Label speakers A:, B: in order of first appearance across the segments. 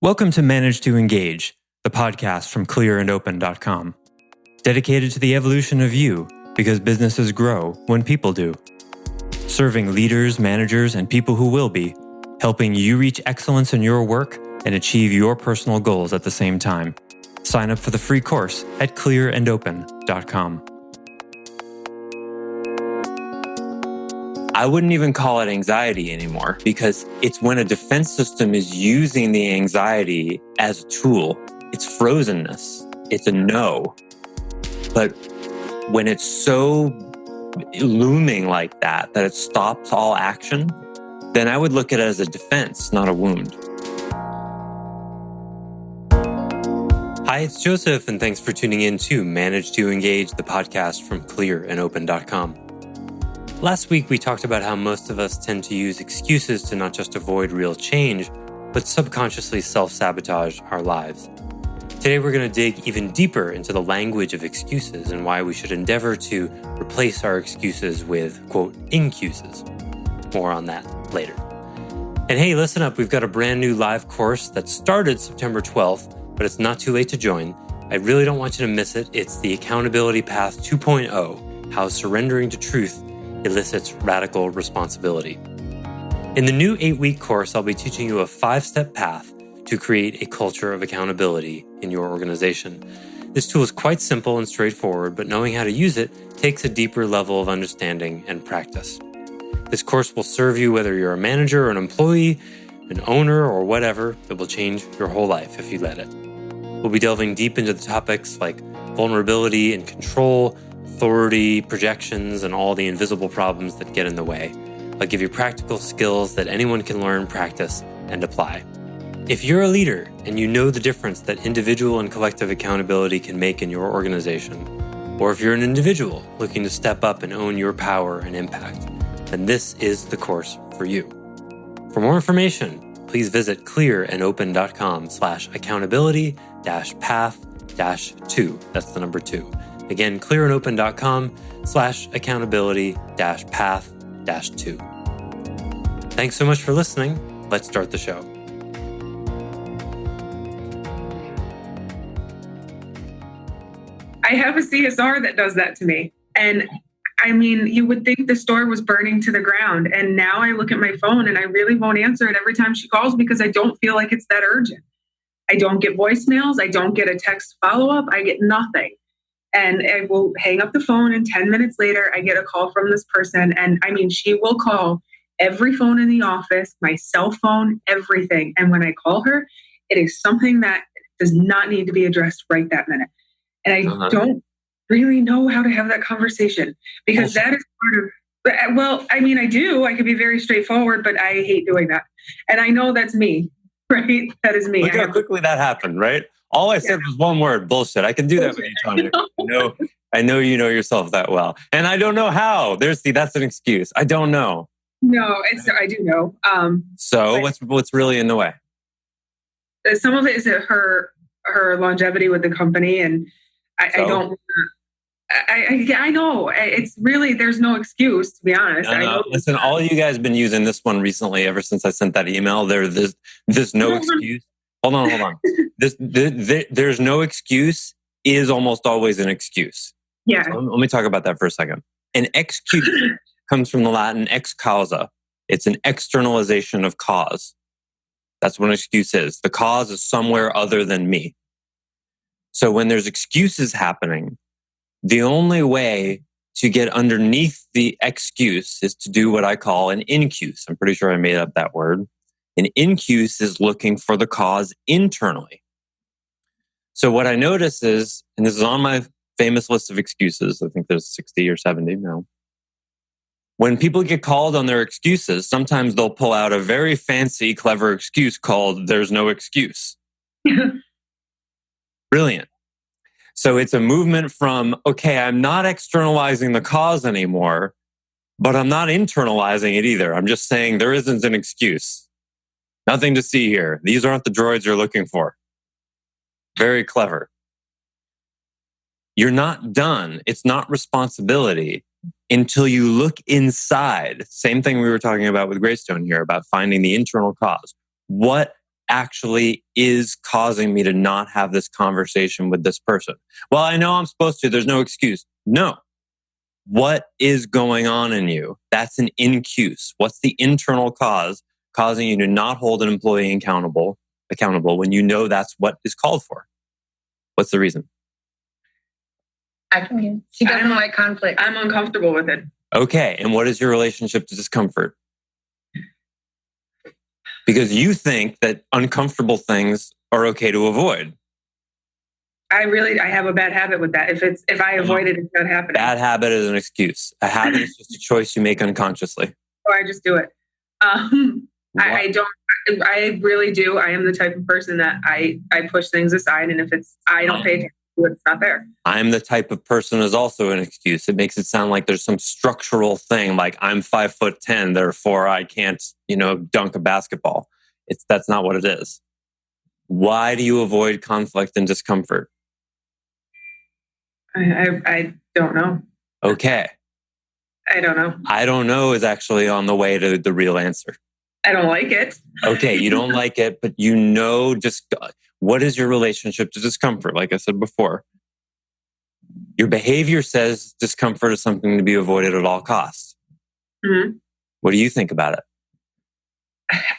A: Welcome to Manage to Engage, the podcast from clearandopen.com. Dedicated to the evolution of you, because businesses grow when people do. Serving leaders, managers, and people who will be, helping you reach excellence in your work and achieve your personal goals at the same time. Sign up for the free course at clearandopen.com. I wouldn't even call it anxiety anymore because it's when a defense system is using the anxiety as a tool. It's frozenness. It's a no. But when it's so looming like that it stops all action, then I would look at it as a defense, not a wound. Hi, it's Joseph, and thanks for tuning in to Manage to Engage, the podcast from clearandopen.com. Last week, we talked about how most of us tend to use excuses to not just avoid real change, but subconsciously self-sabotage our lives. Today, we're going to dig even deeper into the language of excuses and why we should endeavor to replace our excuses with, quote, Incuses. More on that later. And hey, listen up, we've got a brand new live course that started September 12th, but it's not too late to join. I really don't want you to miss it. It's the Accountability Path 2.0, how surrendering to truth elicits radical responsibility. In the new 8-week course, I'll be teaching you a 5-step path to create a culture of accountability in your organization. This tool is quite simple and straightforward, but knowing how to use it takes a deeper level of understanding and practice. This course will serve you whether you're a manager or an employee, an owner, or whatever. It will change your whole life if you let it. We'll be delving deep into the topics like vulnerability and control, authority, projections, and all the invisible problems that get in the way. I'll give you practical skills that anyone can learn, practice, and apply. If you're a leader and you know the difference that individual and collective accountability can make in your organization, or if you're an individual looking to step up and own your power and impact, then this is the course for you. For more information, please visit clearandopen.com/accountability-path-2. That's the number 2. Again, clearandopen.com/accountability-path-2. Thanks so much for listening. Let's start the show.
B: I have a CSR that does that to me. And I mean, you would think the store was burning to the ground. And now I look at my phone and I really won't answer it every time she calls because I don't feel like it's that urgent. I don't get voicemails. I don't get a text follow-up. I get nothing. And I will hang up the phone, and 10 minutes later, I get a call from this person. And I mean, she will call every phone in the office, my cell phone, everything. And when I call her, it is something that does not need to be addressed right that minute. And I don't really know how to have that conversation because that is part of, well, I mean, I do. I could be very straightforward, but I hate doing that. And I know that's me, right? That is me.
A: Look how quickly that happened, right? All I said was one word, bullshit. I can do that with you, Tanya. I know you know yourself that well. And I don't know how. That's an excuse. I don't know.
B: No, I do know.
A: So what's really in the way?
B: Some of it is her longevity with the company, and I know it's really, there's no excuse, to be honest.
A: No. Listen, all you guys have been using this one recently ever since I sent that email. There's no excuse. Hold on. There's no excuse is almost always an excuse.
B: Yeah.
A: So let me talk about that for a second. An excuse comes from the Latin ex causa. It's an externalization of cause. That's what an excuse is. The cause is somewhere other than me. So when there's excuses happening, the only way to get underneath the excuse is to do what I call an incuse. I'm pretty sure I made up that word. An incuse is looking for the cause internally. So what I notice is, and this is on my famous list of excuses, I think there's 60 or 70 now. When people get called on their excuses, sometimes they'll pull out a very fancy, clever excuse called "there's no excuse." Brilliant. So it's a movement from, okay, I'm not externalizing the cause anymore, but I'm not internalizing it either. I'm just saying there isn't an excuse. Nothing to see here. These aren't the droids you're looking for. Very clever. You're not done. It's not responsibility until you look inside. Same thing we were talking about with Greystone here about finding the internal cause. What actually is causing me to not have this conversation with this person? Well, I know I'm supposed to. There's no excuse. No. What is going on in you? That's an incuse. What's the internal cause causing you to not hold an employee accountable when you know that's what is called for? What's the reason?
C: She doesn't like conflict.
B: I'm uncomfortable with it.
A: Okay. And what is your relationship to discomfort? Because you think that uncomfortable things are okay to avoid.
B: I have a bad habit with that. If I avoid it, it's not happening.
A: Bad habit is an excuse. A habit is just a choice you make unconsciously.
B: Or I just do it. I really do. I am the type of person that I push things aside, and if I don't pay attention to it, it's not there.
A: I'm the type of person is also an excuse. It makes it sound like there's some structural thing, like I'm 5'10", therefore I can't, dunk a basketball. That's not what it is. Why do you avoid conflict and discomfort?
B: I don't know.
A: Okay.
B: I don't know.
A: I don't know is actually on the way to the real answer.
B: I don't like it.
A: Okay, you don't like it, but what is your relationship to discomfort? Like I said before, your behavior says discomfort is something to be avoided at all costs.
B: Mm-hmm.
A: What do you think about it?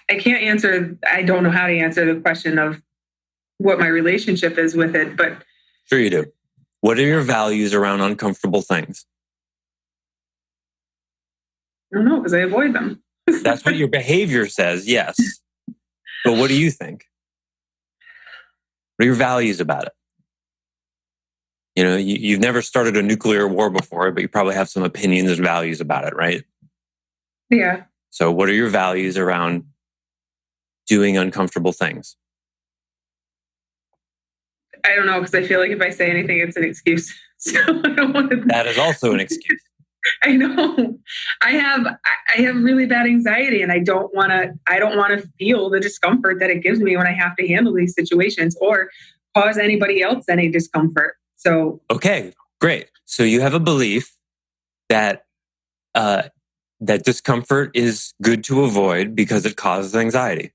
B: I don't know how to answer the question of what my relationship is with it, but...
A: Sure you do. What are your values around uncomfortable things?
B: I don't know, because I avoid them.
A: That's what your behavior says, yes. But what do you think? What are your values about it? You've never started a nuclear war before, but you probably have some opinions and values about it, right?
B: Yeah.
A: So what are your values around doing uncomfortable things?
B: I don't know, because I feel like if I say anything, it's an excuse. So I don't want to...
A: That is also an excuse.
B: I know. I have really bad anxiety, and I don't want to feel the discomfort that it gives me when I have to handle these situations or cause anybody else any discomfort. So
A: okay, great. So you have a belief that that discomfort is good to avoid because it causes anxiety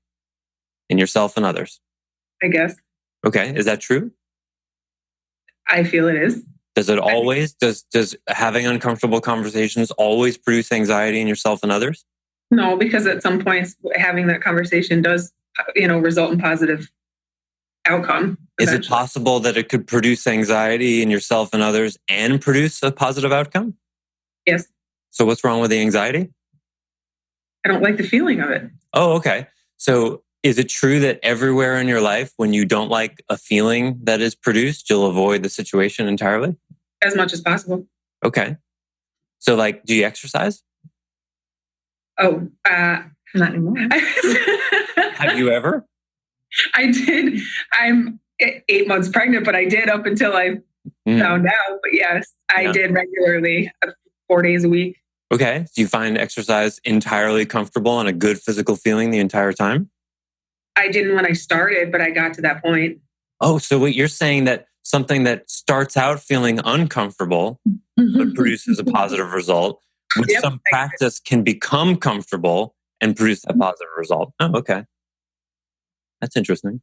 A: in yourself and others.
B: I guess.
A: Okay, is that true?
B: I feel it is.
A: Does it always, does having uncomfortable conversations always produce anxiety in yourself and others?
B: No, because at some points having that conversation does, result in positive outcome.
A: Is it possible that it could produce anxiety in yourself and others and produce a positive outcome?
B: Yes.
A: So what's wrong with the anxiety?
B: I don't like the feeling of it.
A: Oh, okay. So is it true that everywhere in your life, when you don't like a feeling that is produced, you'll avoid the situation entirely?
B: As much as possible.
A: Okay. So do you exercise?
B: Oh, not anymore.
A: Have you ever?
B: I did. I'm 8 months pregnant, but I did up until I found out. But yes, I did regularly, 4 days a week.
A: Okay. Do you find exercise entirely comfortable and a good physical feeling the entire time?
B: I didn't when I started, but I got to that point.
A: Oh, so what you're saying that something that starts out feeling uncomfortable but produces a positive result, with some practice can become comfortable and produce a positive result. Oh, okay. That's interesting.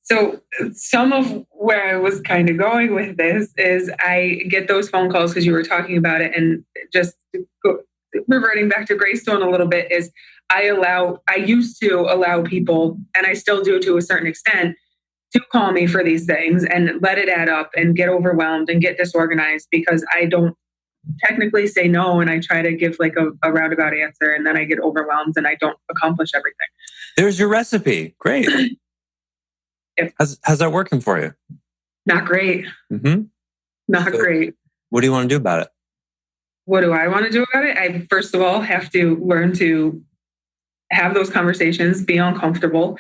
B: So some of where I was kind of going with this is I get those phone calls because you were talking about it, and just reverting back to Greystone a little bit is I used to allow people, and I still do to a certain extent, to call me for these things and let it add up and get overwhelmed and get disorganized because I don't technically say no, and I try to give a roundabout answer, and then I get overwhelmed and I don't accomplish everything.
A: There's your recipe. Great.
B: Yep.
A: How's that working for you?
B: Not great.
A: Mm-hmm.
B: Not great.
A: What do you want to do about it?
B: What do I want to do about it? I, first of all, have to learn to have those conversations, be uncomfortable,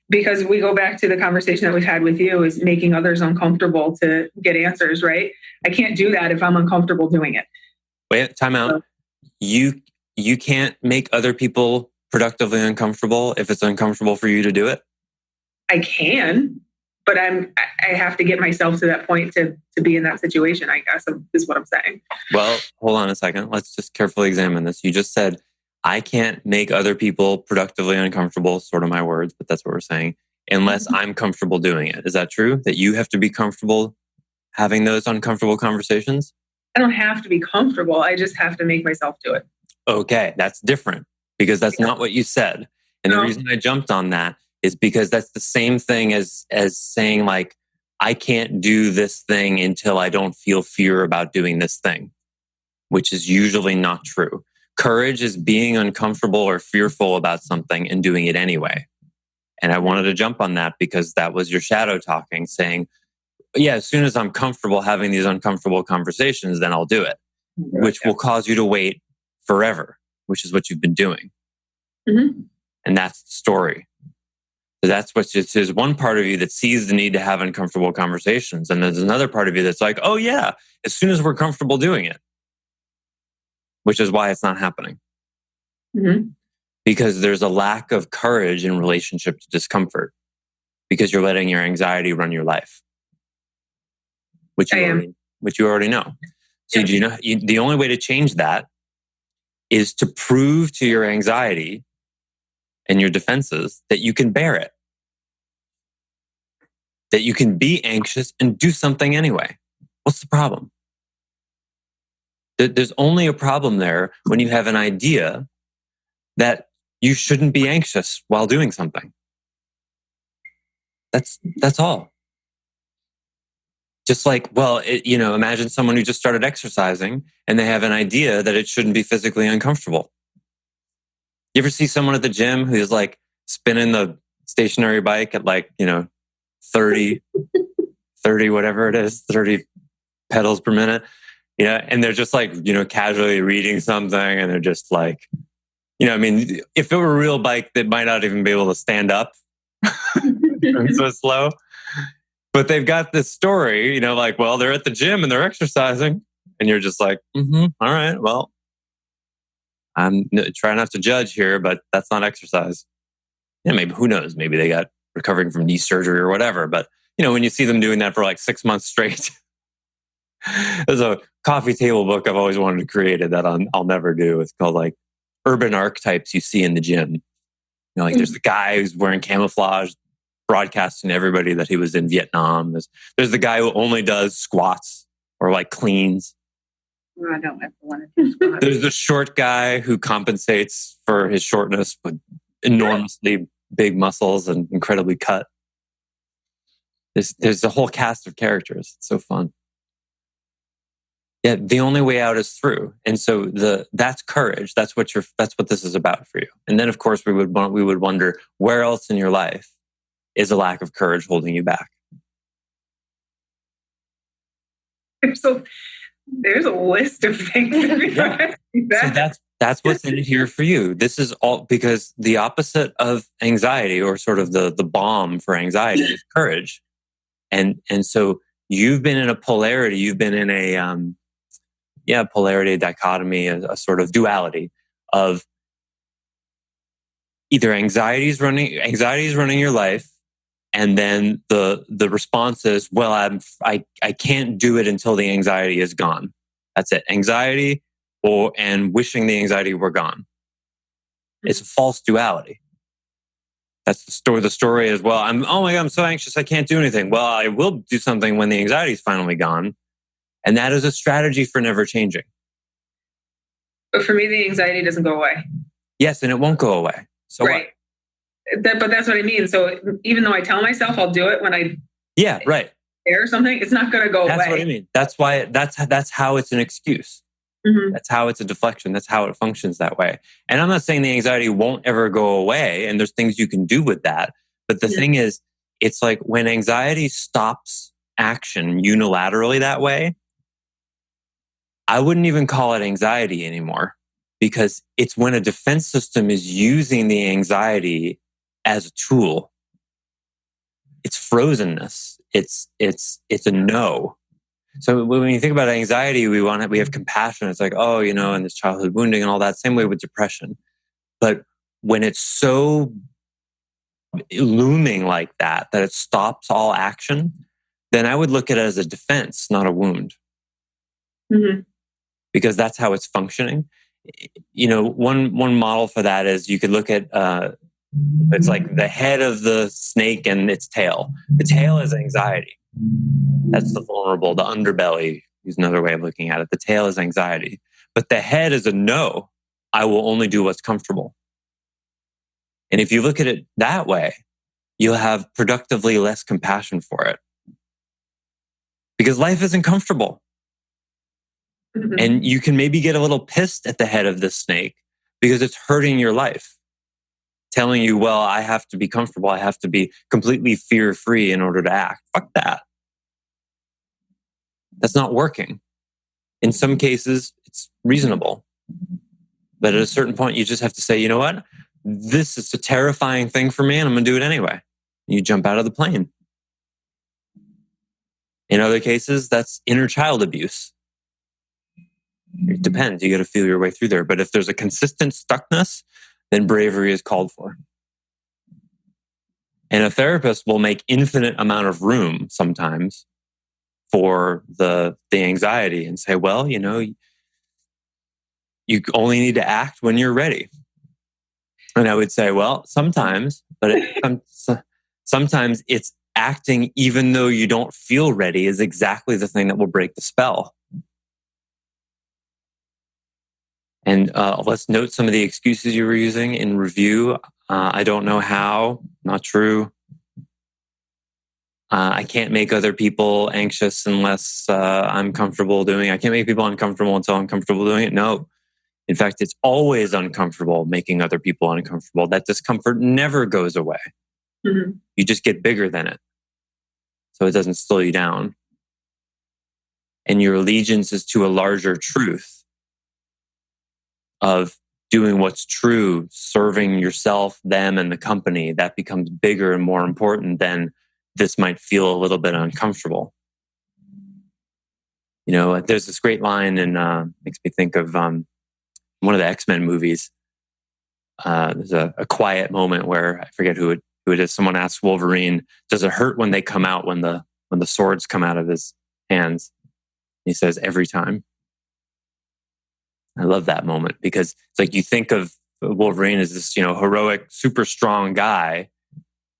B: because we go back to the conversation that we've had with you is making others uncomfortable to get answers, right? I can't do that if I'm uncomfortable doing it.
A: Wait, time out. You can't make other people productively uncomfortable if it's uncomfortable for you to do it?
B: I can, but I have to get myself to that point to be in that situation, I guess, is what I'm saying.
A: Well, hold on a second. Let's just carefully examine this. You just said, I can't make other people productively uncomfortable, sort of my words, but that's what we're saying, unless I'm comfortable doing it. Is that true? That you have to be comfortable having those uncomfortable conversations?
B: I don't have to be comfortable. I just have to make myself do it.
A: Okay, that's different because that's not what you said. And the reason I jumped on that is because that's the same thing as saying like, I can't do this thing until I don't feel fear about doing this thing, which is usually not true. Courage is being uncomfortable or fearful about something and doing it anyway. And I wanted to jump on that because that was your shadow talking, saying, yeah, as soon as I'm comfortable having these uncomfortable conversations, then I'll do it, which will cause you to wait forever, which is what you've been doing.
B: Mm-hmm.
A: And that's the story. So that's what there's one part of you that sees the need to have uncomfortable conversations. And there's another part of you that's like, oh yeah, as soon as we're comfortable doing it, which is why it's not happening.
B: Mm-hmm.
A: Because there's a lack of courage in relationship to discomfort because you're letting your anxiety run your life, which you already know. So do you know the only way to change that is to prove to your anxiety and your defenses that you can bear it, that you can be anxious and do something anyway. What's the problem? There's only a problem there when you have an idea that you shouldn't be anxious while doing something. That's all. Just like, well, imagine someone who just started exercising and they have an idea that it shouldn't be physically uncomfortable. You ever see someone at the gym who's like spinning the stationary bike at 30, whatever it is, 30 pedals per minute? Yeah. And they're just like, casually reading something and they're just like, if it were a real bike, they might not even be able to stand up. It's so slow. But they've got this story, well, they're at the gym and they're exercising. And you're just like, all right, well, I'm trying not to judge here, but that's not exercise. Yeah, maybe, who knows? Maybe they got recovering from knee surgery or whatever. But, when you see them doing that for like 6 months straight, there's a coffee table book I've always wanted to create that I'll never do. It's called like Urban Archetypes You See in the Gym. There's the guy who's wearing camouflage, broadcasting to everybody that he was in Vietnam. There's the guy who only does squats or like cleans.
B: No, I don't ever want to do squats.
A: There's the short guy who compensates for his shortness with enormously big muscles and incredibly cut. There's a whole cast of characters. It's so fun. Yeah, the only way out is through. And so that's courage. That's what this is about for you. And then of course we would wonder where else in your life is a lack of courage holding you back.
B: There's a list of things.
A: Yeah. So that's what's in it here for you. This is all because the opposite of anxiety, or sort of the balm for anxiety, is courage. And so you've been in a polarity. You've been in a polarity, dichotomy, a sort of duality of either anxiety is running your life, and then the response is, well, I can't do it until the anxiety is gone. That's it. Anxiety and wishing the anxiety were gone. It's a false duality. That's the story. The story is, well, oh my God, I'm so anxious, I can't do anything. Well, I will do something when the anxiety is finally gone. And that is a strategy for never changing.
B: But for me, the anxiety doesn't go away.
A: Yes, and it won't go away. So
B: right. But that's what I mean. So even though I tell myself I'll do it when I or something, it's not going to go away.
A: That's what I mean. That's why that's how it's an excuse.
B: Mm-hmm.
A: That's how it's a deflection. That's how it functions that way. And I'm not saying the anxiety won't ever go away, and there's things you can do with that. But the thing is, it's like when anxiety stops action unilaterally that way, I wouldn't even call it anxiety anymore, because it's when a defense system is using the anxiety as a tool. It's frozenness. It's a no. So when you think about anxiety, we have compassion. It's like, oh, and this childhood wounding and all that. Same way with depression. But when it's so looming like that it stops all action, then I would look at it as a defense, not a wound.
B: Mm-hmm.
A: Because that's how it's functioning. one model for that is you could look at it's like the head of the snake and its tail. The tail is anxiety. That's the vulnerable, the underbelly is another way of looking at it. The tail is anxiety. But the head is a no, I will only do what's comfortable. And if you look at it that way, you'll have productively less compassion for it. Because life isn't comfortable. Mm-hmm. And you can maybe get a little pissed at the head of this snake because it's hurting your life. Telling you, well, I have to be comfortable. I have to be completely fear-free in order to act. Fuck that. That's not working. In some cases, it's reasonable. But at a certain point, you just have to say, you know what? This is a terrifying thing for me and I'm going to do it anyway. You jump out of the plane. In other cases, that's inner child abuse. It depends. You got to feel your way through there. But if there's a consistent stuckness, then bravery is called for. And a therapist will make infinite amount of room sometimes for the anxiety and say, well, you only need to act when you're ready. And I would say, well, sometimes, but sometimes it's acting even though you don't feel ready is exactly the thing that will break the spell. And let's note some of the excuses you were using in review. I don't know how, not true. I can't make other people anxious unless I'm comfortable doing it. I can't make people uncomfortable until I'm comfortable doing it. No. In fact, it's always uncomfortable making other people uncomfortable. That discomfort never goes away. Mm-hmm. You just get bigger than it. So it doesn't slow you down. And your allegiance is to a larger truth of doing what's true, serving yourself, them, and the company. That becomes bigger and more important than this might feel a little bit uncomfortable. There's this great line and makes me think of one of the X-Men movies. There's a quiet moment where I forget who it is. Someone asks Wolverine, "Does it hurt when they come out when the swords come out of his hands?" He says, "Every time." I love that moment because it's like you think of Wolverine as this, heroic, super strong guy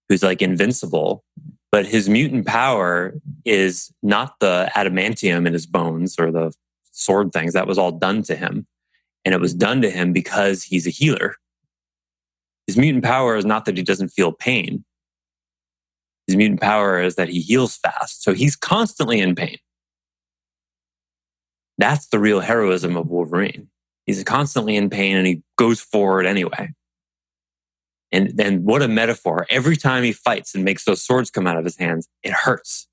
A: who's like invincible, but his mutant power is not the adamantium in his bones or the sword things. That was all done to him. And it was done to him because he's a healer. His mutant power is not that he doesn't feel pain. His mutant power is that he heals fast. So he's constantly in pain. That's the real heroism of Wolverine. He's constantly in pain and he goes forward anyway. And then what a metaphor. Every time he fights and makes those swords come out of his hands, it hurts.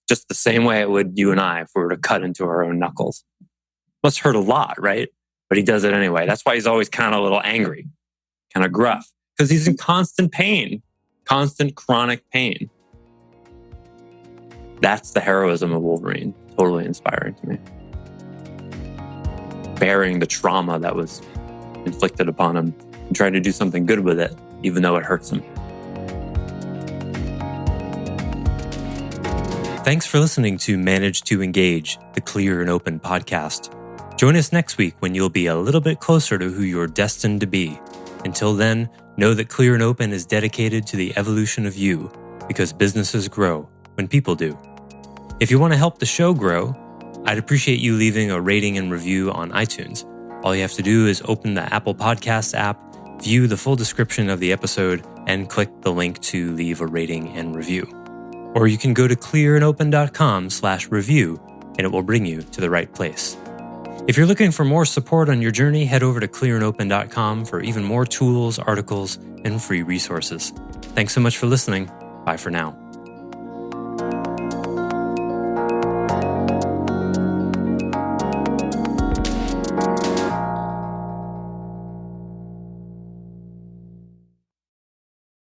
A: Just the same way it would you and I if we were to cut into our own knuckles. Must hurt a lot, right? But he does it anyway. That's why he's always kind of a little angry, kind of gruff, because he's in constant pain, constant chronic pain. That's the heroism of Wolverine. Totally inspiring to me. Bearing the trauma that was inflicted upon him and trying to do something good with it, even though it hurts him.
D: Thanks for listening to Manage to Engage, the Clear and Open podcast. Join us next week when you'll be a little bit closer to who you're destined to be. Until then, know that Clear and Open is dedicated to the evolution of you, because businesses grow when people do. If you want to help the show grow, I'd appreciate you leaving a rating and review on iTunes. All you have to do is open the Apple Podcasts app, view the full description of the episode, and click the link to leave a rating and review. Or you can go to clearandopen.com/review and it will bring you to the right place. If you're looking for more support on your journey, head over to clearandopen.com for even more tools, articles, and free resources. Thanks so much for listening. Bye for now.